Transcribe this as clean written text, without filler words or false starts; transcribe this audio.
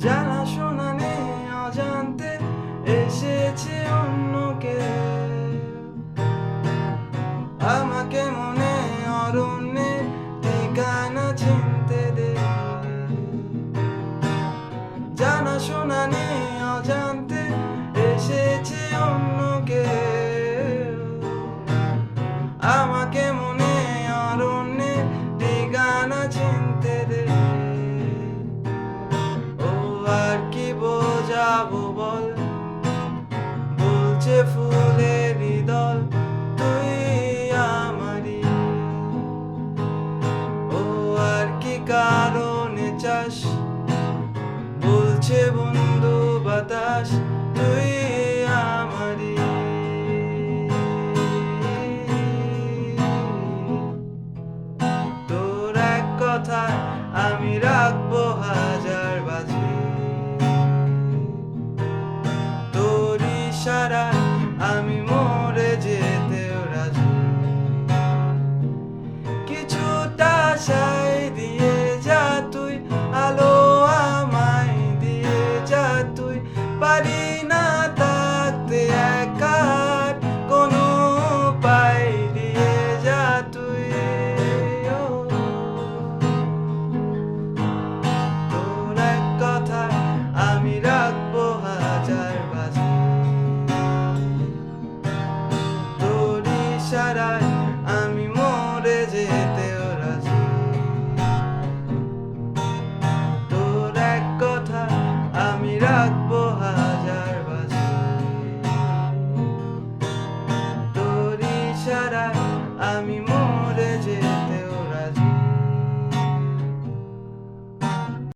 জানাশোনা নেই অজান্তে এসেছে অন্য কেউ আমাকে মনে অরণ্যে ঠিকানা চিনতে দে জানাশোনা নেই অজান্তে এসেছে অন্য কেউ আমাকে মনে অরণ্যে ঠিকানা চিনতে দে আর কি বোঝাবো বল বলছে ফুলেরই দল তুই আমারই আর কি কারণে চাস বলছে বন্ধু বাতাস